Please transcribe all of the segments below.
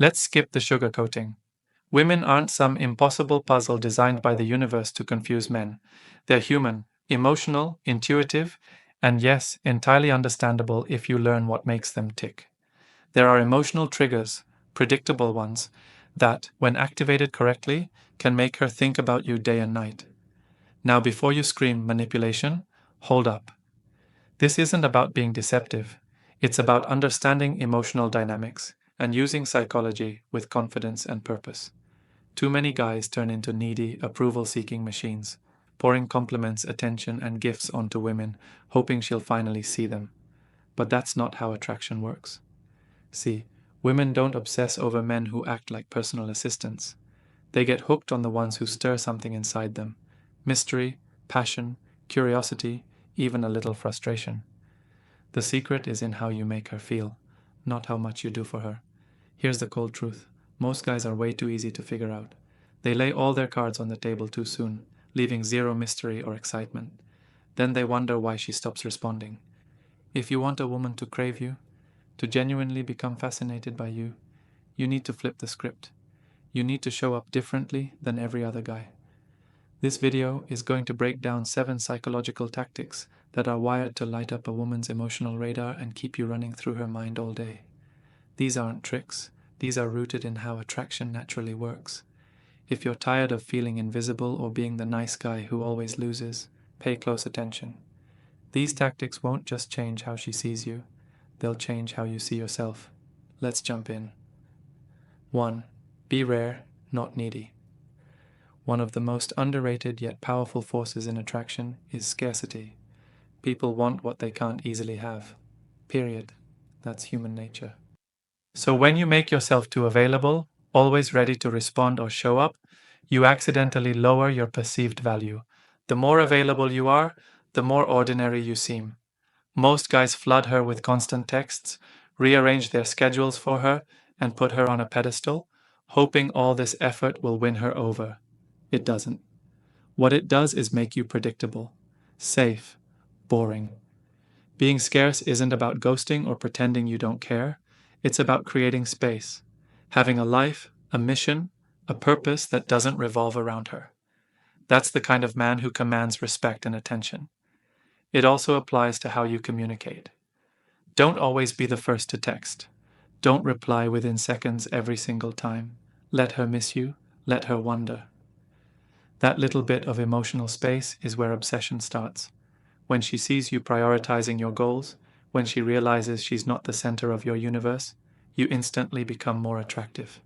Let's skip the sugarcoating. Women aren't some impossible puzzle designed by the universe to confuse men. They're human, emotional, intuitive, and yes, entirely understandable if you learn what makes them tick. There are emotional triggers, predictable ones, that, when activated correctly, can make her think about you day and night. Now, before you scream manipulation, hold up. This isn't about being deceptive. It's about understanding emotional dynamics and using psychology with confidence and purpose. Too many guys turn into needy, approval seeking machines, pouring compliments, attention, and gifts onto women, hoping she'll finally see them. But that's not how attraction works. See, women don't obsess over men who act like personal assistants. They get hooked on the ones who stir something inside them: mystery, passion, curiosity, even a little frustration. The secret is in how you make her feel, not how much you do for her. Here's the cold truth: most guys are way too easy to figure out. They lay all their cards on the table too soon, leaving zero mystery or excitement. Then they wonder why she stops responding. If you want a woman to crave you, to genuinely become fascinated by you, you need to flip the script. You need to show up differently than every other guy. This video is going to break down 7 psychological tactics that are wired to light up a woman's emotional radar and keep you running through her mind all day. These aren't tricks, these are rooted in how attraction naturally works. If you're tired of feeling invisible or being the nice guy who always loses, pay close attention. These tactics won't just change how she sees you, they'll change how you see yourself. Let's jump in. 1. Be rare, not needy. One of the most underrated yet powerful forces in attraction is scarcity. People want what they can't easily have. Period. That's human nature. So when you make yourself too available, always ready to respond or show up, you accidentally lower your perceived value. The more available you are, the more ordinary you seem. Most guys flood her with constant texts, rearrange their schedules for her, and put her on a pedestal, hoping all this effort will win her over. It doesn't. What it does is make you predictable, safe, boring. Being scarce isn't about ghosting or pretending you don't care. It's about creating space, having a life, a mission, a purpose that doesn't revolve around her. That's the kind of man who commands respect and attention. It also applies to how you communicate. Don't always be the first to text. Don't reply within seconds every single time. Let her miss you. Let her wonder. That little bit of emotional space is where obsession starts. When she sees you prioritizing your goals, when she realizes she's not the center of your universe, you instantly become more attractive.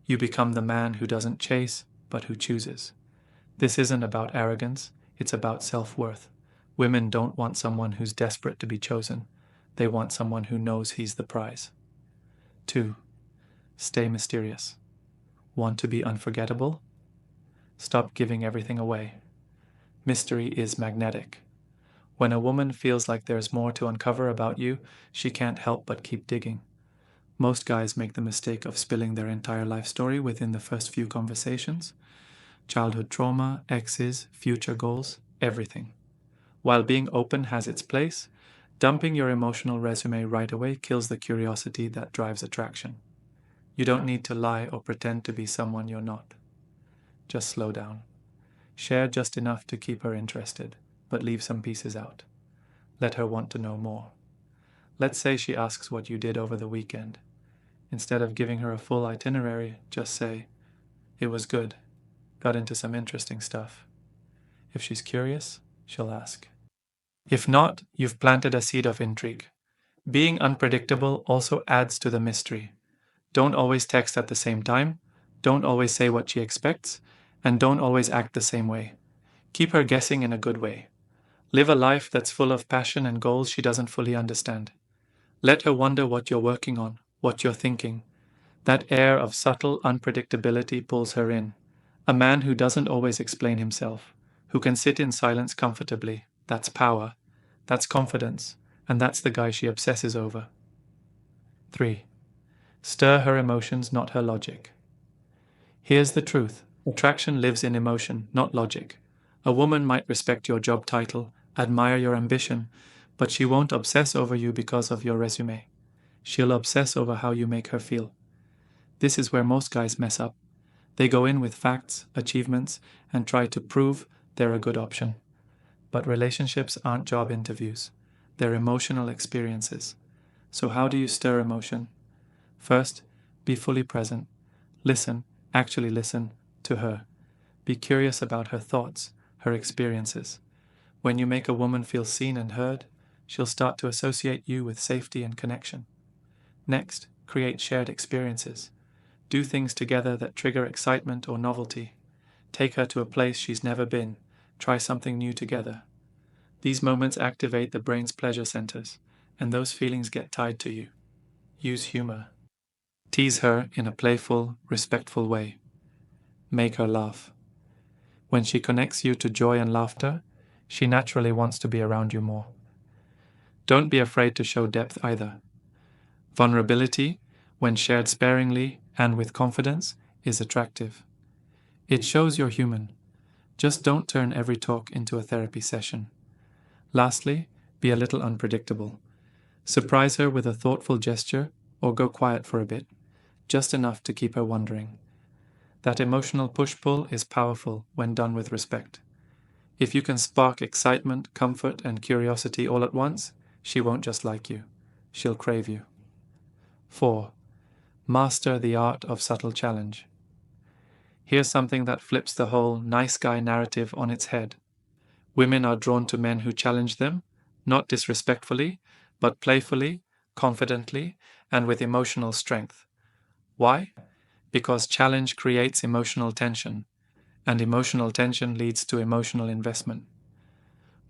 You become the man who doesn't chase, but who chooses. This isn't about arrogance, it's about self-worth. Women don't want someone who's desperate to be chosen. They want someone who knows he's the prize. 2. Stay mysterious. Want to be unforgettable? Stop giving everything away. Mystery is magnetic. When a woman feels like there's more to uncover about you, she can't help but keep digging. Most guys make the mistake of spilling their entire life story within the first few conversations. Childhood trauma, exes, future goals, everything. While being open has its place, dumping your emotional resume right away kills the curiosity that drives attraction. You don't need to lie or pretend to be someone you're not. Just slow down. Share just enough to keep her interested, but leave some pieces out. Let her want to know more. Let's say she asks what you did over the weekend. Instead of giving her a full itinerary, just say, "It was good. Got into some interesting stuff." If she's curious, she'll ask. If not, you've planted a seed of intrigue. Being unpredictable also adds to the mystery. Don't always text at the same time, don't always say what she expects, and don't always act the same way. Keep her guessing in a good way. Live a life that's full of passion and goals she doesn't fully understand. Let her wonder what you're working on, what you're thinking. That air of subtle unpredictability pulls her in. A man who doesn't always explain himself, who can sit in silence comfortably, that's power, that's confidence, and that's the guy she obsesses over. 3. Stir her emotions, not her logic. Here's the truth. Attraction lives in emotion, not logic. A woman might respect your job title, admire your ambition, but she won't obsess over you because of your resume. She'll obsess over how you make her feel. This is where most guys mess up. They go in with facts, achievements, and try to prove they're a good option. But relationships aren't job interviews, they're emotional experiences. So, how do you stir emotion? First, be fully present. Listen, actually listen to her. Be curious about her thoughts, her experiences. When you make a woman feel seen and heard, she'll start to associate you with safety and connection. Next, create shared experiences. Do things together that trigger excitement or novelty. Take her to a place she's never been. Try something new together. These moments activate the brain's pleasure centers, and those feelings get tied to you. Use humor. Tease her in a playful, respectful way. Make her laugh. When she connects you to joy and laughter, she naturally wants to be around you more. Don't be afraid to show depth either. Vulnerability, when shared sparingly and with confidence, is attractive. It shows you're human. Just don't turn every talk into a therapy session. Lastly, be a little unpredictable. Surprise her with a thoughtful gesture or go quiet for a bit, just enough to keep her wondering. That emotional push-pull is powerful when done with respect. If you can spark excitement, comfort, and curiosity all at once, she won't just like you. She'll crave you. 4. Master the art of subtle challenge. Here's something that flips the whole nice guy narrative on its head. Women are drawn to men who challenge them, not disrespectfully, but playfully, confidently, and with emotional strength. Why? Because challenge creates emotional tension, and emotional tension leads to emotional investment.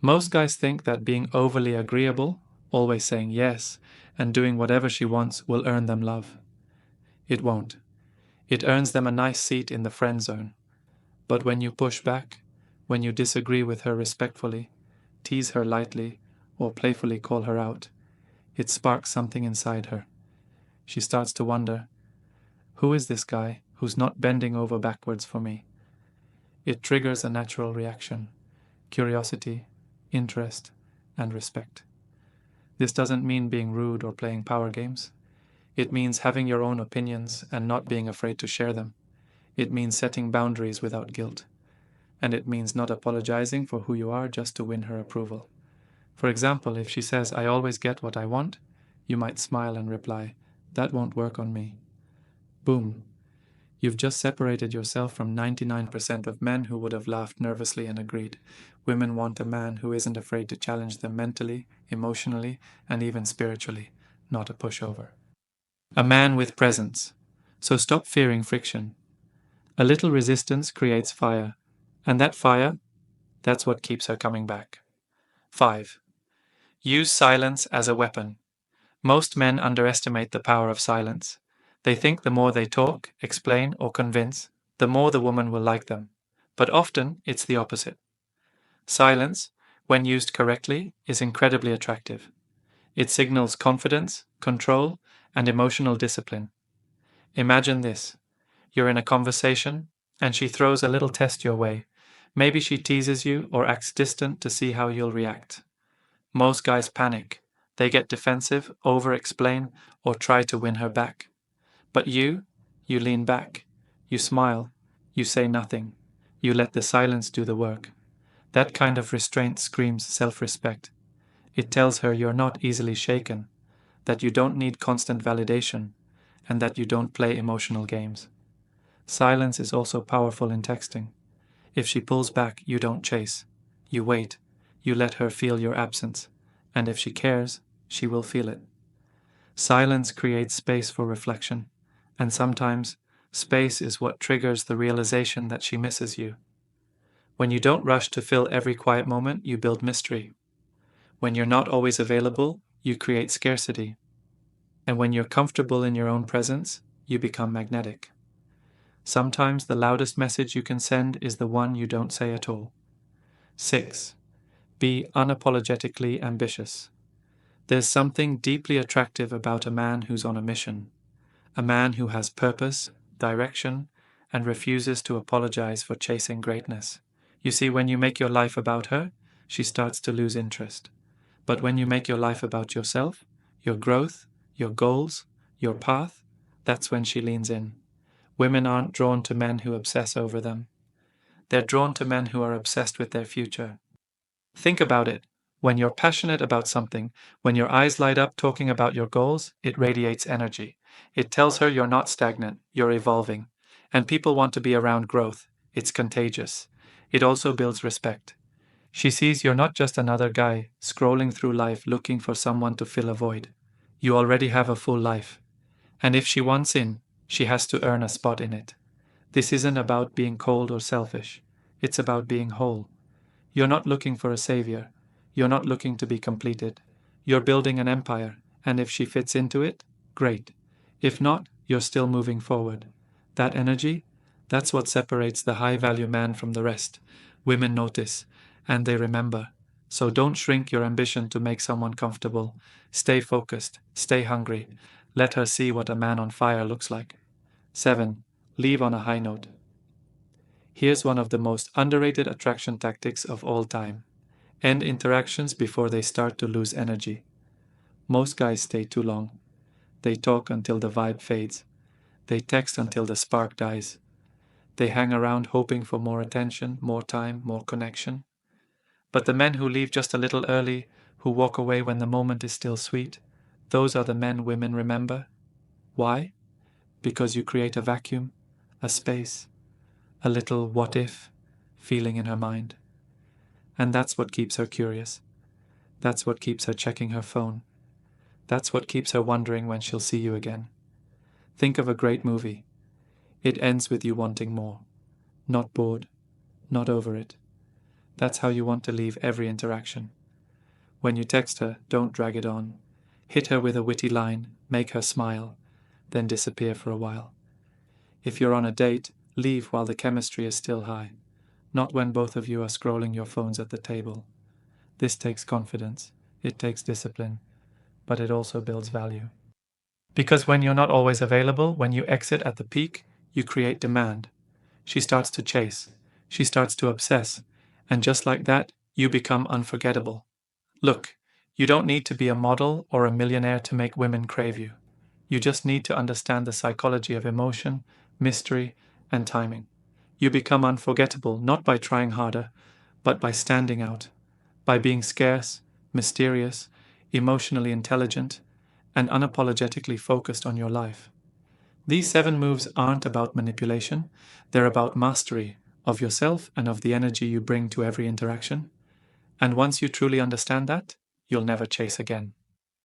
Most guys think that being overly agreeable, always saying yes, and doing whatever she wants will earn them love. It won't. It earns them a nice seat in the friend zone. But when you push back, when you disagree with her respectfully, tease her lightly, or playfully call her out, it sparks something inside her. She starts to wonder, who is this guy who's not bending over backwards for me? It triggers a natural reaction: curiosity, interest, and respect. This doesn't mean being rude or playing power games. It means having your own opinions and not being afraid to share them. It means setting boundaries without guilt. And it means not apologizing for who you are just to win her approval. For example, if she says, "I always get what I want," you might smile and reply, "That won't work on me." Boom. You've just separated yourself from 99% of men who would have laughed nervously and agreed. Women want a man who isn't afraid to challenge them mentally, emotionally, and even spiritually, not a pushover. A man with presence. So stop fearing friction. A little resistance creates fire, and that fire, that's what keeps her coming back. 5. Use silence as a weapon. Most men underestimate the power of silence. They think the more they talk, explain, or convince, the more the woman will like them. But often it's the opposite. Silence, when used correctly, is incredibly attractive. It signals confidence, control, and emotional discipline. Imagine this. You're in a conversation, and she throws a little test your way. Maybe she teases you or acts distant to see how you'll react. Most guys panic. They get defensive, over-explain, or try to win her back. But you lean back. You smile. You say nothing. You let the silence do the work. That kind of restraint screams self-respect. It tells her you're not easily shaken, that you don't need constant validation, and that you don't play emotional games. Silence is also powerful in texting. If she pulls back, you don't chase. You wait. You let her feel your absence. And if she cares, she will feel it. Silence creates space for reflection. And sometimes, space is what triggers the realization that she misses you. When you don't rush to fill every quiet moment, you build mystery. When you're not always available, you create scarcity. And when you're comfortable in your own presence, you become magnetic. Sometimes the loudest message you can send is the one you don't say at all. 6. Be unapologetically ambitious. There's something deeply attractive about a man who's on a mission, a man who has purpose, direction, and refuses to apologize for chasing greatness. You see, when you make your life about her, she starts to lose interest. But when you make your life about yourself, your growth, your goals, your path, That's when she leans in. Women aren't drawn to men who obsess over them. They're drawn to men who are obsessed with their future. Think about it. When you're passionate about something, when your eyes light up talking about your goals, it radiates energy. It tells her you're not stagnant, you're evolving. And people want to be around growth. It's contagious. It also builds respect. She sees you're not just another guy scrolling through life looking for someone to fill a void. You already have a full life. And if she wants in, she has to earn a spot in it. This isn't about being cold or selfish. It's about being whole. You're not looking for a savior. You're not looking to be completed. You're building an empire, and if she fits into it, great. If not, you're still moving forward. That energy, that's what separates the high-value man from the rest. Women notice, and they remember. So don't shrink your ambition to make someone comfortable. Stay focused, stay hungry. Let her see what a man on fire looks like. 7. Leave on a high note. Here's one of the most underrated attraction tactics of all time. End interactions before they start to lose energy. Most guys stay too long. They talk until the vibe fades. They text until the spark dies. They hang around hoping for more attention, more time, more connection. But the men who leave just a little early, who walk away when the moment is still sweet, those are the men women remember. Why? Because you create a vacuum, a space, a little what if feeling in her mind. And that's what keeps her curious. That's what keeps her checking her phone. That's what keeps her wondering when she'll see you again. Think of a great movie. It ends with you wanting more. Not bored, not over it. That's how you want to leave every interaction. When you text her, don't drag it on. Hit her with a witty line, make her smile, then disappear for a while. If you're on a date, leave while the chemistry is still high, not when both of you are scrolling your phones at the table. This takes confidence, it takes discipline, but it also builds value. Because when you're not always available, when you exit at the peak, you create demand. She starts to chase, she starts to obsess, and just like that, you become unforgettable. Look, you don't need to be a model or a millionaire to make women crave you. You just need to understand the psychology of emotion, mystery, and timing. You become unforgettable not by trying harder, but by standing out, by being scarce, mysterious, emotionally intelligent, and unapologetically focused on your life. These 7 moves aren't about manipulation, they're about mastery of yourself and of the energy you bring to every interaction. And once you truly understand that, you'll never chase again.